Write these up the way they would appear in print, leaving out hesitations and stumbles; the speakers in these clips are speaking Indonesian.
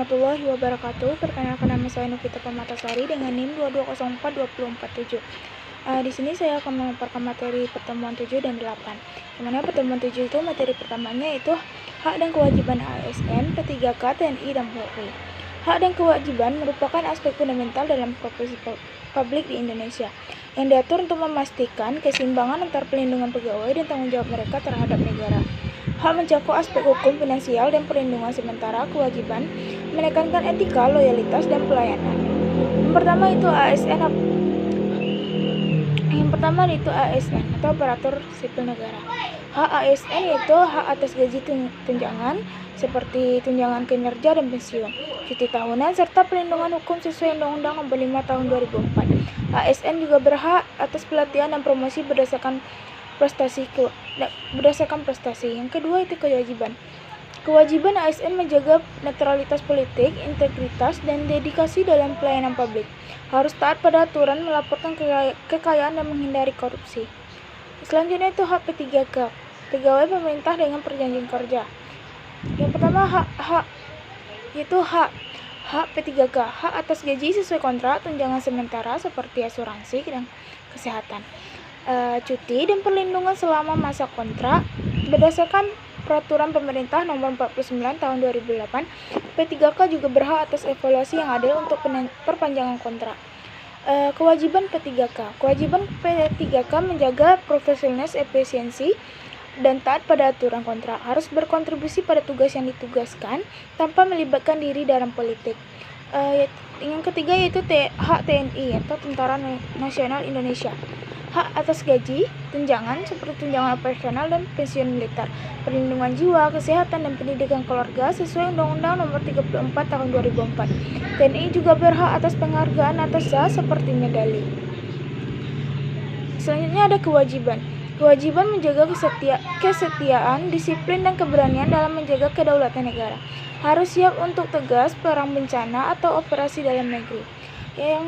warahmatullahi wabarakatuh. Perkenalkan, nama saya Novita Permatasari dengan NIM 2204247. Di sini saya akan memaparkan materi pertemuan 7 dan 8. Dimana pertemuan 7 itu materi pertamanya itu hak dan kewajiban ASN, P3K, TNI, dan Polri. Hak dan kewajiban merupakan aspek fundamental dalam profesi publik di Indonesia yang diatur untuk memastikan keseimbangan antara pelindungan pegawai dan tanggung jawab mereka terhadap negara. Hak mencakup aspek hukum, finansial, dan perlindungan, sementara kewajiban menekankan etika, loyalitas, dan pelayanan. Yang pertama itu ASN atau aparatur sipil negara. Hak ASN yaitu hak atas gaji tunjangan seperti tunjangan kinerja dan pensiun, cuti tahunan, serta perlindungan hukum sesuai Undang-Undang Nomor 5 Tahun 2004. ASN juga berhak atas pelatihan dan promosi berdasarkan prestasi. Yang kedua itu kewajiban. Kewajiban ASN menjaga netralitas politik, integritas, dan dedikasi dalam pelayanan publik. Harus taat pada aturan, melaporkan kekayaan, dan menghindari korupsi. Selanjutnya itu hak P3K, pegawai pemerintah dengan perjanjian kerja. Yang pertama hak P3K, hak atas gaji sesuai kontrak, tunjangan sementara seperti asuransi dan kesehatan, cuti dan perlindungan selama masa kontrak berdasarkan Peraturan Pemerintah Nomor 49 Tahun 2008. P3K juga berhak atas evaluasi yang adil untuk perpanjangan kontrak. Kewajiban P3K. Kewajiban P3K menjaga profesionalitas, efisiensi, dan taat pada aturan kontrak. Harus berkontribusi pada tugas yang ditugaskan tanpa melibatkan diri dalam politik. Yang ketiga yaitu hak TNI atau Tentara Nasional Indonesia. Hak atas gaji, tunjangan seperti tunjangan operasional dan pensiun militer, perlindungan jiwa, kesehatan, dan pendidikan keluarga sesuai Undang-Undang Nomor 34 Tahun 2004. TNI juga berhak atas penghargaan atas jasa seperti medali. Selanjutnya ada kewajiban. Kewajiban menjaga kesetiaan, disiplin, dan keberanian dalam menjaga kedaulatan negara. Harus siap untuk tegas perang bencana atau operasi dalam negeri. Yang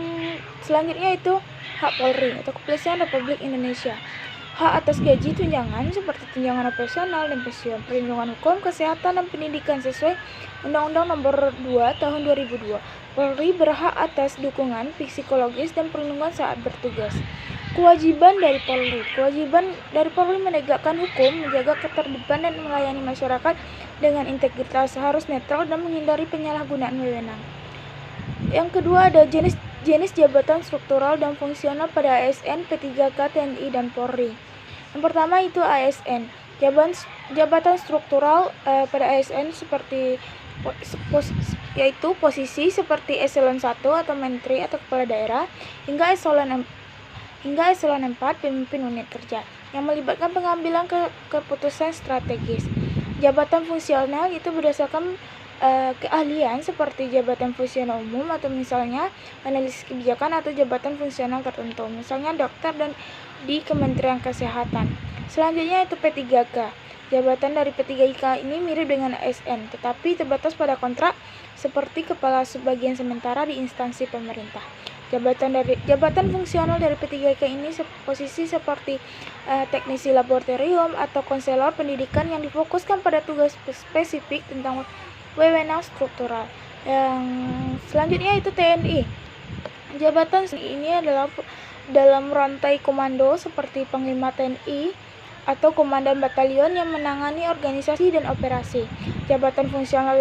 selanjutnya itu hak Polri atau Kepolisian Republik Indonesia. Hak atas gaji, tunjangan seperti tunjangan operasional dan pensiun, perlindungan hukum, kesehatan, dan pendidikan sesuai Undang-Undang Nomor 2 Tahun 2002. Polri berhak atas dukungan psikologis dan perlindungan saat bertugas. Kewajiban dari Polri. Kewajiban dari Polri menegakkan hukum, menjaga ketertiban, dan melayani masyarakat dengan integritas, harus netral dan menghindari penyalahgunaan wewenang. Yang kedua ada jenis jabatan struktural dan fungsional pada ASN, P3K, TNI, dan Polri. Yang pertama itu ASN. Jabatan struktural pada ASN seperti yaitu posisi seperti eselon 1 atau menteri atau kepala daerah hingga eselon 4 pemimpin unit kerja yang melibatkan pengambilan keputusan strategis. Jabatan fungsional itu berdasarkan keahlian seperti jabatan fungsional umum atau misalnya analisis kebijakan, atau jabatan fungsional tertentu misalnya dokter dan di Kementerian Kesehatan. Selanjutnya itu P3K. Jabatan dari P3K ini mirip dengan ASN tetapi terbatas pada kontrak seperti kepala subbagian sementara di instansi pemerintah. Jabatan fungsional dari P3K ini posisi seperti teknisi laboratorium atau konselor pendidikan yang difokuskan pada tugas spesifik tentang wewenang struktural. Yang selanjutnya itu TNI. Jabatan ini adalah dalam rantai komando seperti Panglima TNI atau Komandan Batalion yang menangani organisasi dan operasi. Jabatan fungsional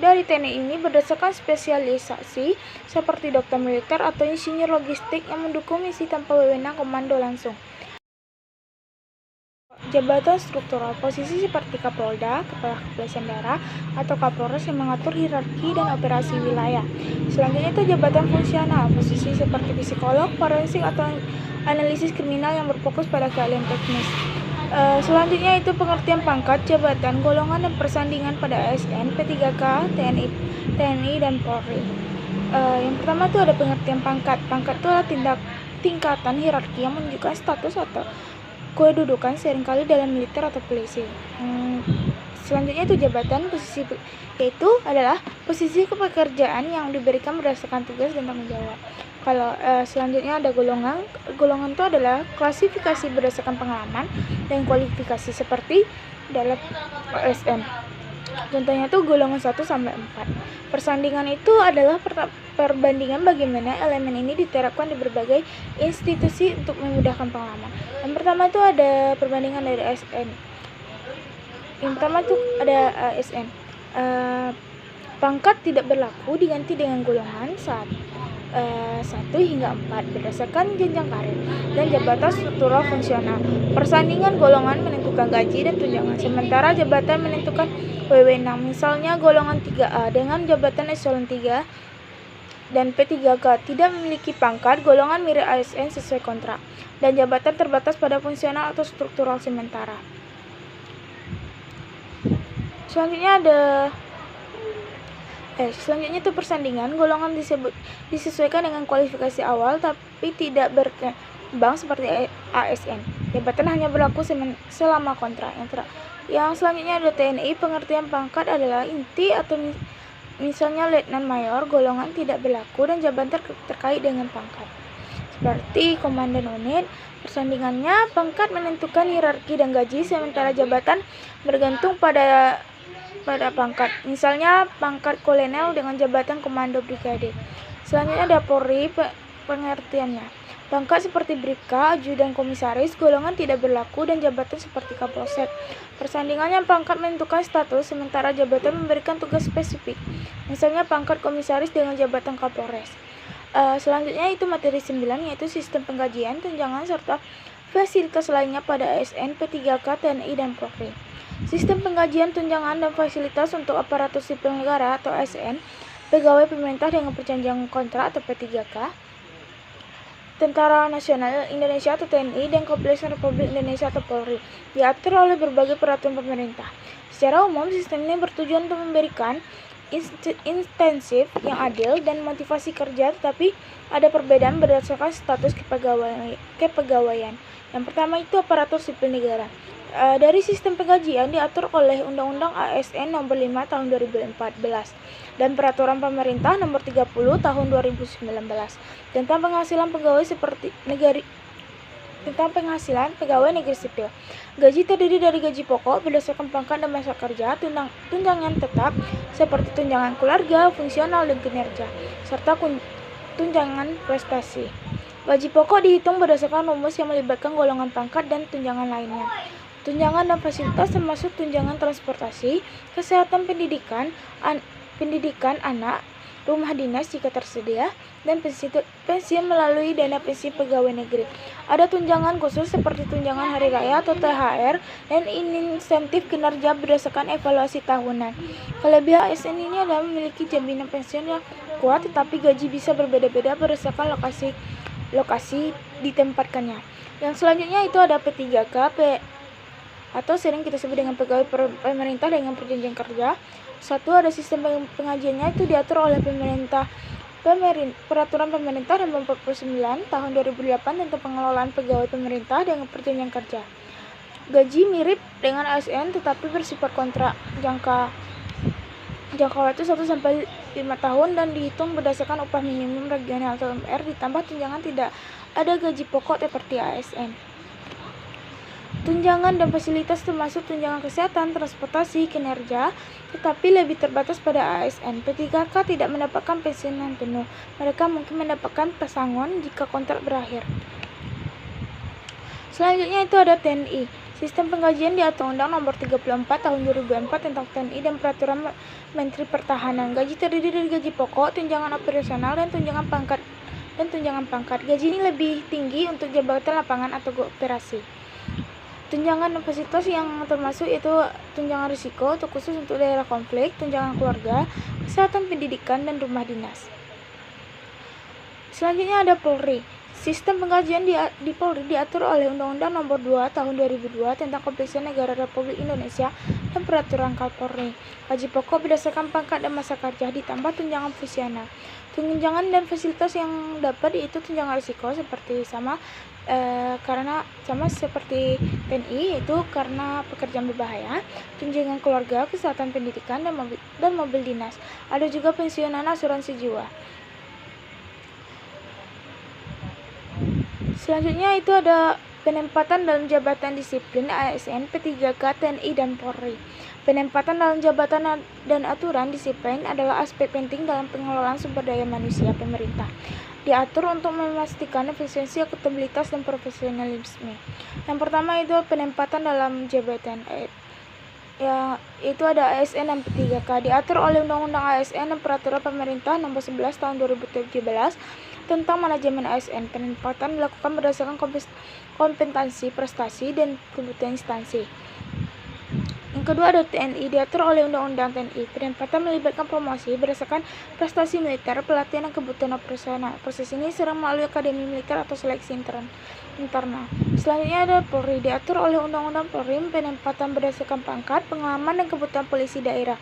dari TNI ini berdasarkan spesialisasi seperti dokter militer atau insinyur logistik yang mendukung misi tanpa wewenang komando langsung. Jabatan struktural, posisi seperti Kapolda, Kepala Kepolisian Daerah, atau Kapolres yang mengatur hierarki dan operasi wilayah. Selanjutnya itu jabatan fungsional, posisi seperti psikolog, forensik, atau analisis kriminal yang berfokus pada keahlian teknis. Selanjutnya itu pengertian pangkat, jabatan, golongan, dan persandingan pada ASN, P3K, TNI, dan Polri. Yang pertama itu ada pengertian pangkat. Pangkat itu adalah tingkatan hierarki yang menunjukkan status atau kedudukan seringkali dalam militer atau polisi. Selanjutnya itu jabatan, posisi yaitu adalah posisi pekerjaan yang diberikan berdasarkan tugas dan tanggung jawab. Kalau selanjutnya ada golongan. Golongan itu adalah klasifikasi berdasarkan pengalaman dan kualifikasi seperti dalam ASN. Contohnya tuh golongan 1 sampai 4. Persandingan itu adalah perbandingan bagaimana elemen ini diterapkan di berbagai institusi untuk memudahkan pengalaman. Yang pertama itu ada perbandingan dari ASN. Yang pertama itu ada ASN. Pangkat tidak berlaku diganti dengan golongan 1 hingga 4 berdasarkan jenjang karir dan jabatan struktural fungsional. Persandingan golongan menentukan gaji dan tunjangan, sementara jabatan menentukan wewenang. Misalnya golongan 3A dengan jabatan eselon 3 dan P3K tidak memiliki pangkat, golongan mirip ASN sesuai kontrak, dan jabatan terbatas pada fungsional atau struktural sementara. Selanjutnya itu persandingan golongan disesuaikan dengan kualifikasi awal tapi tidak berkembang seperti ASN. Jabatan hanya berlaku selama kontrak. Yang selanjutnya ada TNI. Pengertian pangkat adalah inti atau misalnya letnan mayor, golongan tidak berlaku dan jabatan terkait dengan pangkat. Seperti komandan unit, persandingannya pangkat menentukan hierarki dan gaji, sementara jabatan bergantung pada pangkat. Misalnya pangkat kolonel dengan jabatan komando brigade. Selanjutnya ada Polri. Pengertiannya, pangkat seperti bribka, ajudan komisaris, golongan tidak berlaku dan jabatan seperti kapolsek. Persandingannya pangkat menentukan status, sementara jabatan memberikan tugas spesifik. Misalnya pangkat komisaris dengan jabatan kapolres. Selanjutnya itu materi 9, yaitu sistem penggajian, tunjangan serta fasilitas lainnya pada ASN, P3K, TNI, dan Polri. Sistem penggajian, tunjangan, dan fasilitas untuk aparatur sipil negara atau ASN, pegawai pemerintah dengan perjanjian kontrak atau P3K, Tentara Nasional Indonesia atau TNI, dan Kepolisian Republik Indonesia atau Polri, diatur oleh berbagai peraturan pemerintah. Secara umum, sistem ini bertujuan untuk memberikan intensif yang adil dan motivasi kerja, tetapi ada perbedaan berdasarkan status kepegawaian. Yang pertama itu aparatur sipil negara. Dari sistem penggajian diatur oleh Undang-Undang ASN Nomor 5 Tahun 2014 dan Peraturan Pemerintah Nomor 30 Tahun 2019 tentang penghasilan pegawai negeri sipil. Gaji terdiri dari gaji pokok berdasarkan pangkat dan masa kerja, tunjangan tetap seperti tunjangan keluarga, fungsional, dan kinerja, serta tunjangan prestasi. Gaji pokok dihitung berdasarkan rumus yang melibatkan golongan pangkat dan tunjangan lainnya. Tunjangan dan fasilitas termasuk tunjangan transportasi, kesehatan, pendidikan anak, rumah dinas jika tersedia, dan pensiun melalui dana pensiun pegawai negeri. Ada tunjangan khusus seperti tunjangan hari raya atau THR dan insentif kinerja berdasarkan evaluasi tahunan. Kelebihan ASN ini adalah memiliki jaminan pensiun yang kuat, tetapi gaji bisa berbeda-beda berdasarkan lokasi ditempatkannya. Yang selanjutnya itu ada P3K atau sering kita sebut dengan pegawai pemerintah dengan perjanjian kerja. Satu, ada sistem pengajiannya itu diatur oleh Peraturan Pemerintah Nomor 49 Tahun 2008 tentang pengelolaan pegawai pemerintah dengan perjanjian kerja. Gaji mirip dengan ASN tetapi bersifat kontrak jangka waktu 1 sampai 5 tahun dan dihitung berdasarkan upah minimum regional atau UMR ditambah tunjangan. Tidak ada gaji pokok seperti ASN. Tunjangan dan fasilitas termasuk tunjangan kesehatan, transportasi, kinerja, tetapi lebih terbatas pada ASN. P3K tidak mendapatkan pensiunan penuh. Mereka mungkin mendapatkan pesangon jika kontrak berakhir. Selanjutnya itu ada TNI. Sistem penggajian diatur Undang Nomor 34 Tahun 2004 tentang TNI dan Peraturan Menteri Pertahanan. Gaji terdiri dari gaji pokok, tunjangan operasional, dan tunjangan pangkat. Gaji ini lebih tinggi untuk jabatan lapangan atau operasi. Tunjangan dan fasilitas yang termasuk itu tunjangan risiko atau khusus untuk daerah konflik, tunjangan keluarga, kesehatan, pendidikan, dan rumah dinas. Selanjutnya ada Polri. Sistem penggajian di Polri diatur oleh Undang-Undang Nomor 2 Tahun 2002 tentang Kepolisian Negara Republik Indonesia dan Peraturan Kapolri. Gaji pokok berdasarkan pangkat dan masa kerja ditambah tunjangan fungsional. Tunjangan dan fasilitas yang dapat itu tunjangan risiko karena sama seperti TNI itu karena pekerjaan berbahaya, tunjangan keluarga, kesehatan, pendidikan, dan mobil dinas. Ada juga pensiunan asuransi jiwa. Selanjutnya itu ada Penempatan dalam jabatan disiplin ASN, P3K, TNI, dan Polri. Penempatan dalam jabatan dan aturan disiplin adalah aspek penting dalam pengelolaan sumber daya manusia pemerintah. Diatur untuk memastikan efisiensi, akuntabilitas, dan profesionalisme. Yang pertama itu penempatan dalam jabatan. Itu ada ASN dan P3K. Diatur oleh Undang-Undang ASN dan Peraturan Pemerintah Nomor 11 Tahun 2017 tentang manajemen ASN. Penempatan dilakukan berdasarkan kompetensi, prestasi, dan kebutuhan instansi. Yang kedua ada TNI. Diatur oleh Undang-Undang TNI. Penempatan melibatkan promosi berdasarkan prestasi militer, pelatihan, dan kebutuhan operasional. Proses ini sering melalui akademi militer atau seleksi internal. Selanjutnya ada Polri. Diatur oleh Undang-Undang Polri. Penempatan berdasarkan pangkat, pengalaman, dan kebutuhan polisi daerah.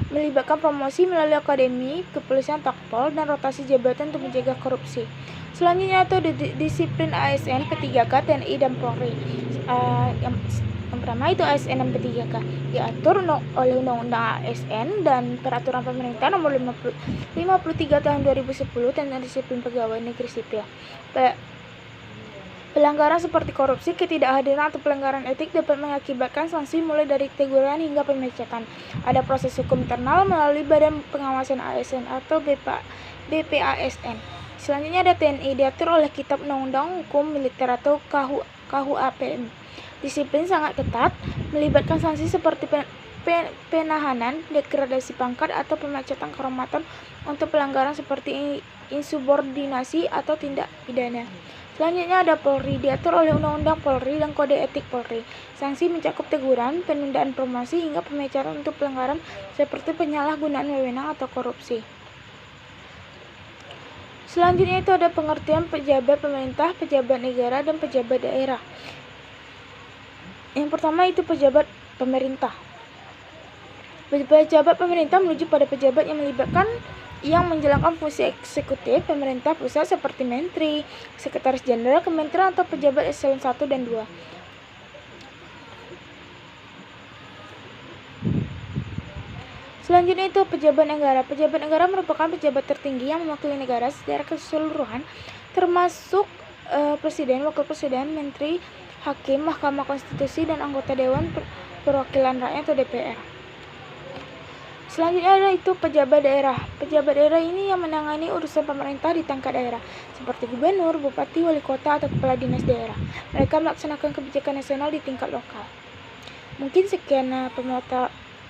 Melibatkan promosi melalui akademi kepolisian, takpol, dan rotasi jabatan untuk mencegah korupsi. Selanjutnya itu disiplin ASN, P3K, TNI, dan Polri. Yang pertama itu ASN dan P3K diatur oleh Undang-Undang ASN dan Peraturan Pemerintah Nomor 53 Tahun 2010 tentang disiplin pegawai negeri sipil. Pelanggaran seperti korupsi, ketidakhadiran, atau pelanggaran etik dapat mengakibatkan sanksi mulai dari teguran hingga pemecatan. Ada proses hukum internal melalui Badan Pengawasan ASN atau BPASN. Selanjutnya ada TNI. Diatur oleh Kitab Undang-Undang Hukum Militer atau KUHPM. Disiplin sangat ketat, melibatkan sanksi seperti penahanan, degradasi pangkat, atau pemecatan kehormatan untuk pelanggaran seperti insubordinasi atau tindak pidana. Selanjutnya ada Polri. Diatur oleh Undang-Undang Polri dan Kode Etik Polri. Sanksi mencakup teguran, penundaan promosi, hingga pemecatan untuk pelanggaran seperti penyalahgunaan wewenang atau korupsi. Selanjutnya itu ada pengertian pejabat pemerintah, pejabat negara, dan pejabat daerah. Yang pertama itu pejabat pemerintah. Pejabat pemerintah merujuk pada pejabat yang menjalankan fungsi eksekutif pemerintah pusat seperti menteri, sekretaris jenderal kementerian, atau pejabat eselon 1 dan 2. Selanjutnya itu pejabat negara. Pejabat negara merupakan pejabat tertinggi yang mewakili negara secara keseluruhan, termasuk presiden, wakil presiden, menteri, hakim, Mahkamah Konstitusi, dan anggota Dewan Perwakilan Rakyat atau DPR. Selanjutnya ada itu pejabat daerah. Pejabat daerah ini yang menangani urusan pemerintah di tingkat daerah, seperti gubernur, bupati, wali kota, atau kepala dinas daerah. Mereka melaksanakan kebijakan nasional di tingkat lokal. Mungkin sekian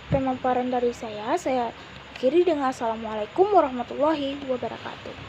pemaparan dari saya. Saya akhiri dengan Assalamualaikum warahmatullahi wabarakatuh.